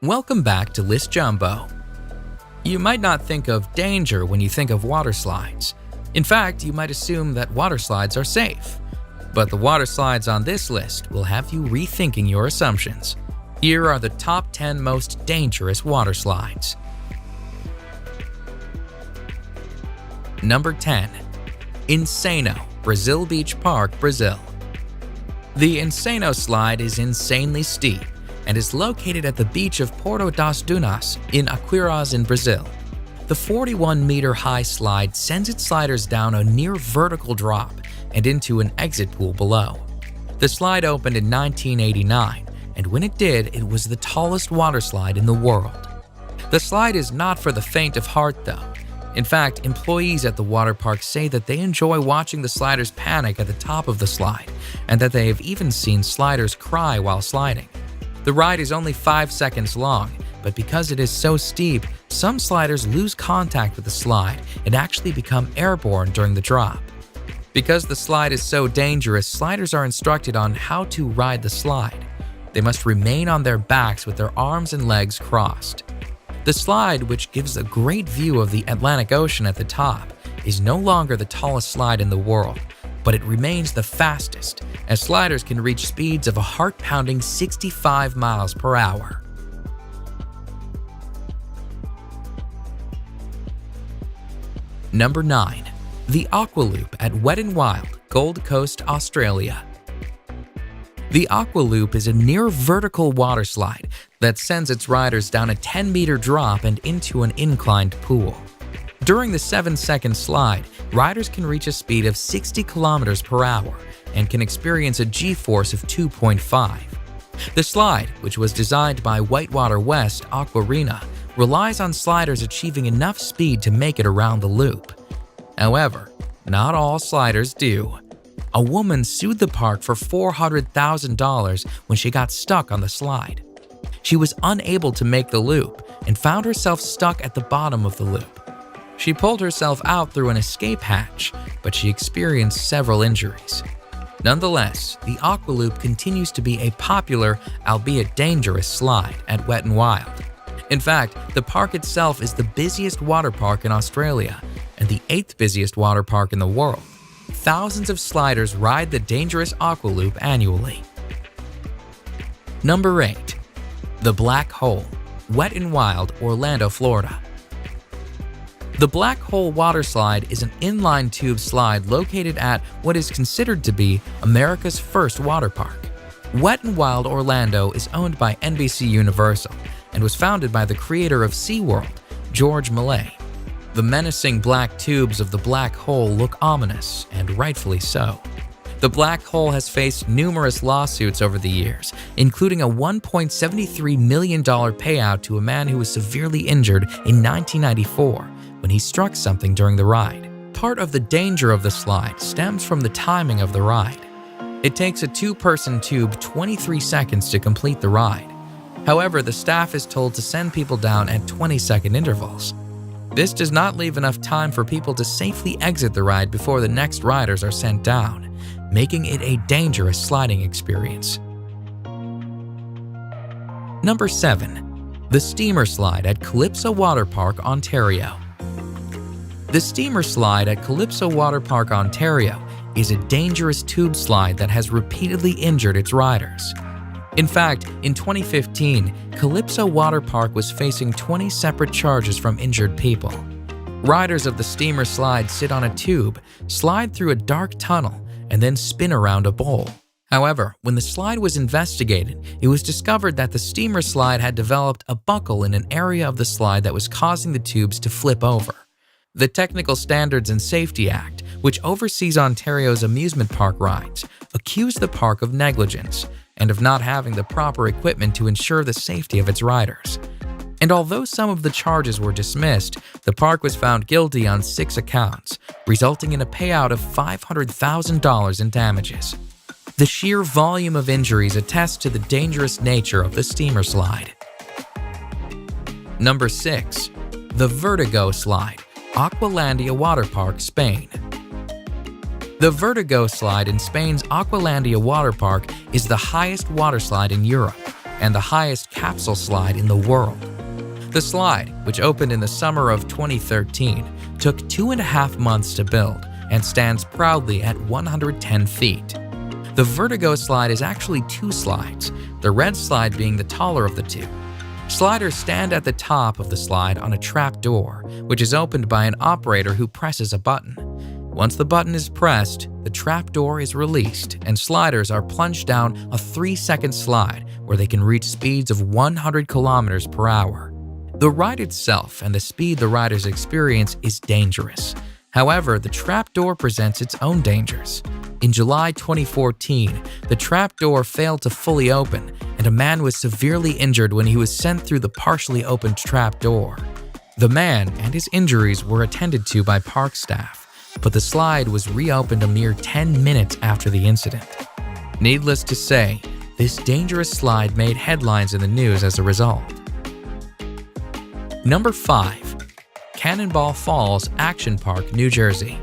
Welcome back to List Jumbo. You might not think of danger when you think of water slides. In fact, you might assume that water slides are safe. But the water slides on this list will have you rethinking your assumptions. Here are the top 10 most dangerous water slides. Number 10. Insano, Brazil Beach Park, Brazil. The Insano slide is insanely steep and is located at the beach of Porto das Dunas in Aquiraz in Brazil. The 41-meter-high slide sends its sliders down a near vertical drop and into an exit pool below. The slide opened in 1989, and when it did, it was the tallest water slide in the world. The slide is not for the faint of heart, though. In fact, employees at the water park say that they enjoy watching the sliders panic at the top of the slide, and that they have even seen sliders cry while sliding. The ride is only 5 seconds long, but because it is so steep, some sliders lose contact with the slide and actually become airborne during the drop. Because the slide is so dangerous, sliders are instructed on how to ride the slide. They must remain on their backs with their arms and legs crossed. The slide, which gives a great view of the Atlantic Ocean at the top, is no longer the tallest slide in the world, but it remains the fastest, as sliders can reach speeds of a heart-pounding 65 miles per hour. Number 9. The Aqua Loop at Wet n Wild, Gold Coast, Australia. The Aqua Loop is a near-vertical water slide that sends its riders down a 10-meter drop and into an inclined pool. During the 7-second slide, riders can reach a speed of 60 kilometers per hour and can experience a G-force of 2.5. The slide, which was designed by Whitewater West Aquarena, relies on sliders achieving enough speed to make it around the loop. However, not all sliders do. A woman sued the park for $400,000 when she got stuck on the slide. She was unable to make the loop and found herself stuck at the bottom of the loop. She pulled herself out through an escape hatch, but she experienced several injuries. Nonetheless, the Aqua Loop continues to be a popular, albeit dangerous, slide at Wet n Wild. In fact, the park itself is the busiest water park in Australia and the 8th busiest water park in the world. Thousands of sliders ride the dangerous Aqua Loop annually. Number 8. The Black Hole, Wet n Wild, Orlando, Florida. The Black Hole water slide is an inline tube slide located at what is considered to be America's first water park. Wet n Wild Orlando is owned by NBC Universal and was founded by the creator of SeaWorld, George Millay. The menacing black tubes of the Black Hole look ominous, and rightfully so. The Black Hole has faced numerous lawsuits over the years, including a $1.73 million payout to a man who was severely injured in 1994 when he struck something during the ride. Part of the danger of the slide stems from the timing of the ride. It takes a 2-person tube 23 seconds to complete the ride. However, the staff is told to send people down at 20-second intervals. This does not leave enough time for people to safely exit the ride before the next riders are sent down, making it a dangerous sliding experience. Number 7. The Steamer Slide at Calypso Water Park, Ontario. The Steamer Slide at Calypso Water Park, Ontario is a dangerous tube slide that has repeatedly injured its riders. In fact, in 2015, Calypso Water Park was facing 20 separate charges from injured people. Riders of the Steamer Slide sit on a tube, slide through a dark tunnel, and then spin around a bowl. However, when the slide was investigated, it was discovered that the Steamer Slide had developed a buckle in an area of the slide that was causing the tubes to flip over. The Technical Standards and Safety Act, which oversees Ontario's amusement park rides, accused the park of negligence and of not having the proper equipment to ensure the safety of its riders. And although some of the charges were dismissed, the park was found guilty on 6 accounts, resulting in a payout of $500,000 in damages. The sheer volume of injuries attests to the dangerous nature of the Steamer Slide. Number 6. The Vertigo Slide, Aqualandia Water Park, Spain. The Vertigo Slide in Spain's Aqualandia Water Park is the highest water slide in Europe and the highest capsule slide in the world. The slide, which opened in the summer of 2013, took 2.5 months to build and stands proudly at 110 feet. The Vertigo slide is actually 2 slides, the red slide being the taller of the 2. Sliders stand at the top of the slide on a trap door, which is opened by an operator who presses a button. Once the button is pressed, the trap door is released and sliders are plunged down a 3-second slide where they can reach speeds of 100 kilometers per hour. The ride itself and the speed the riders experience is dangerous. However, the trapdoor presents its own dangers. In July 2014, the trapdoor failed to fully open, and a man was severely injured when he was sent through the partially opened trapdoor. The man and his injuries were attended to by park staff, but the slide was reopened a mere 10 minutes after the incident. Needless to say, this dangerous slide made headlines in the news as a result. Number 5. Cannonball Falls Action Park, New Jersey.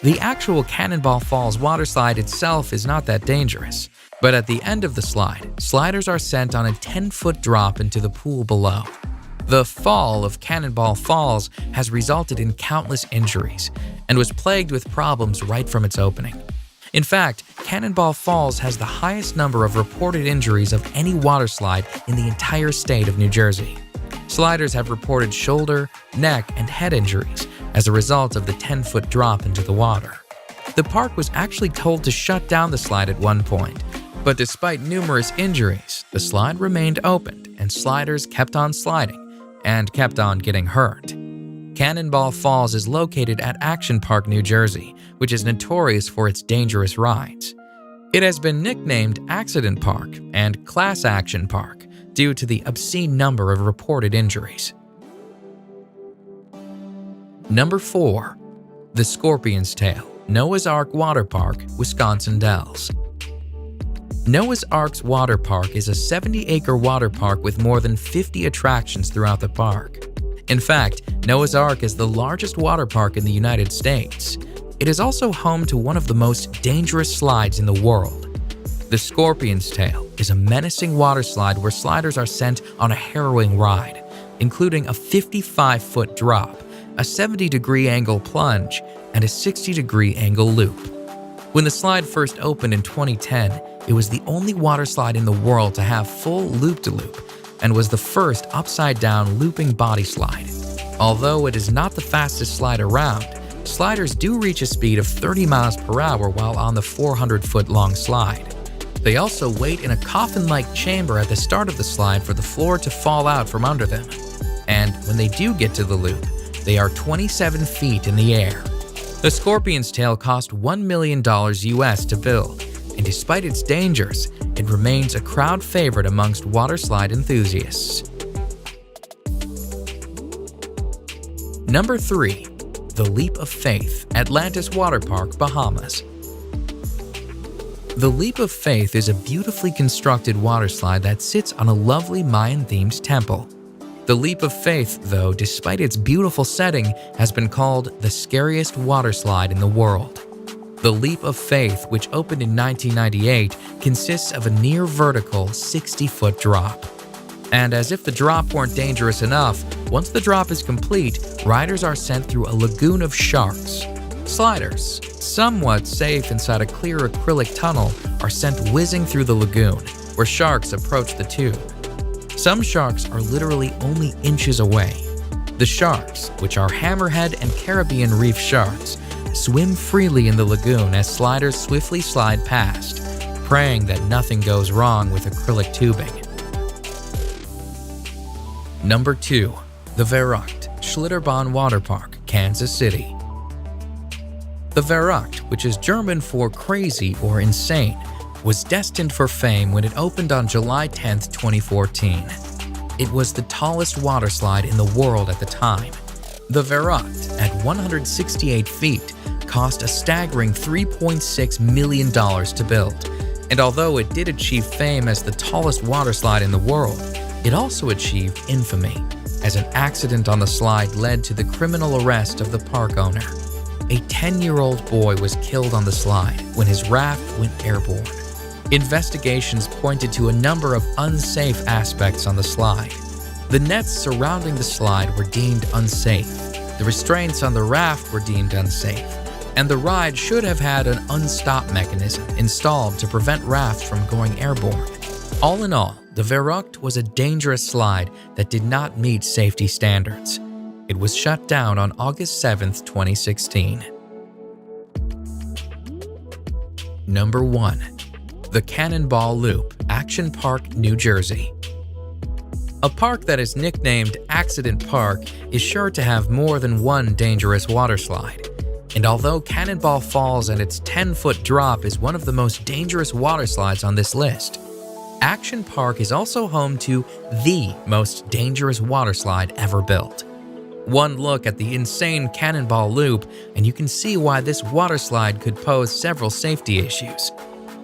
The actual Cannonball Falls water slide itself is not that dangerous, but at the end of the slide, sliders are sent on a 10-foot drop into the pool below. The fall of Cannonball Falls has resulted in countless injuries and was plagued with problems right from its opening. In fact, Cannonball Falls has the highest number of reported injuries of any water slide in the entire state of New Jersey. Sliders have reported shoulder, neck, and head injuries as a result of the 10-foot drop into the water. The park was actually told to shut down the slide at one point, but despite numerous injuries, the slide remained opened and sliders kept on sliding and kept on getting hurt. Cannonball Falls is located at Action Park, New Jersey, which is notorious for its dangerous rides. It has been nicknamed Accident Park and Class Action Park due to the obscene number of reported injuries. Number 4. The Scorpion's Tail, Noah's Ark Water Park, Wisconsin Dells. Noah's Ark's Water Park is a 70-acre water park with more than 50 attractions throughout the park. In fact, Noah's Ark is the largest water park in the United States. It is also home to one of the most dangerous slides in the world. The Scorpion's Tail is a menacing water slide where sliders are sent on a harrowing ride, including a 55-foot drop, a 70-degree angle plunge, and a 60-degree angle loop. When the slide first opened in 2010, it was the only water slide in the world to have full loop-de-loop and was the first upside-down looping body slide. Although it is not the fastest slide around, sliders do reach a speed of 30 miles per hour while on the 400-foot-long slide. They also wait in a coffin-like chamber at the start of the slide for the floor to fall out from under them. And when they do get to the loop, they are 27 feet in the air. The Scorpion's Tail cost $1 million US to build, and despite its dangers, it remains a crowd favorite amongst water slide enthusiasts. Number 3. The Leap of Faith, Atlantis Water Park, Bahamas. The Leap of Faith is a beautifully constructed water slide that sits on a lovely Mayan-themed temple. The Leap of Faith, though, despite its beautiful setting, has been called the scariest water slide in the world. The Leap of Faith, which opened in 1998, consists of a near-vertical 60-foot drop. And as if the drop weren't dangerous enough, once the drop is complete, riders are sent through a lagoon of sharks. Sliders, somewhat safe inside a clear acrylic tunnel, are sent whizzing through the lagoon, where sharks approach the tube. Some sharks are literally only inches away. The sharks, which are hammerhead and Caribbean reef sharks, swim freely in the lagoon as sliders swiftly slide past, praying that nothing goes wrong with acrylic tubing. Number 2. The Verrückt Schlitterbahn Water Park, Kansas City. The Verrückt, which is German for crazy or insane, was destined for fame when it opened on July 10, 2014. It was the tallest water slide in the world at the time. The Verrückt, at 168 feet, cost a staggering $3.6 million to build. And although it did achieve fame as the tallest water slide in the world, it also achieved infamy, as an accident on the slide led to the criminal arrest of the park owner. A 10-year-old boy was killed on the slide when his raft went airborne. Investigations pointed to a number of unsafe aspects on the slide. The nets surrounding the slide were deemed unsafe, the restraints on the raft were deemed unsafe, and the ride should have had an unstop mechanism installed to prevent rafts from going airborne. All in all, the Verrückt was a dangerous slide that did not meet safety standards. It was shut down on August 7, 2016. Number 1. The Cannonball Loop, Action Park, New Jersey. A park that is nicknamed Accident Park is sure to have more than one dangerous waterslide. And although Cannonball Falls and its 10-foot drop is one of the most dangerous waterslides on this list, Action Park is also home to the most dangerous waterslide ever built. One look at the insane Cannonball Loop and you can see why this waterslide could pose several safety issues.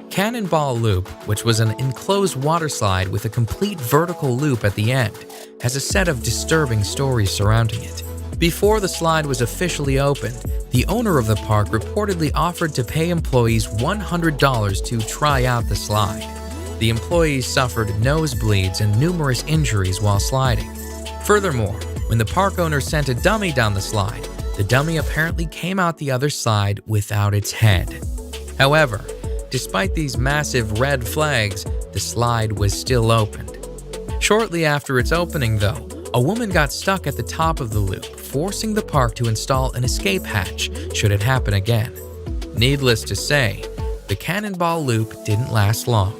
Cannonball Loop, which was an enclosed waterslide with a complete vertical loop at the end, has a set of disturbing stories surrounding it. Before the slide was officially opened, the owner of the park reportedly offered to pay employees $100 to try out the slide. The employees suffered nosebleeds and numerous injuries while sliding. Furthermore, when the park owner sent a dummy down the slide, the dummy apparently came out the other side without its head. However, despite these massive red flags, the slide was still opened. Shortly after its opening, though, a woman got stuck at the top of the loop, forcing the park to install an escape hatch should it happen again. Needless to say, the Cannonball Loop didn't last long.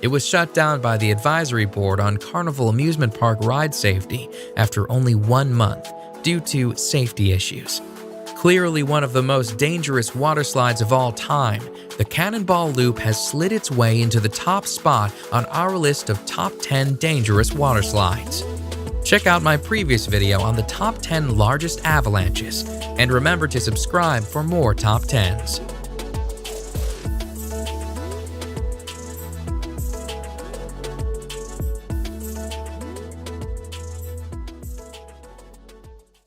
It was shut down by the Advisory Board on Carnival Amusement Park ride safety after only 1 month due to safety issues. Clearly one of the most dangerous waterslides of all time, the Cannonball Loop has slid its way into the top spot on our list of top 10 dangerous waterslides. Check out my previous video on the top 10 largest avalanches, and remember to subscribe for more top 10s.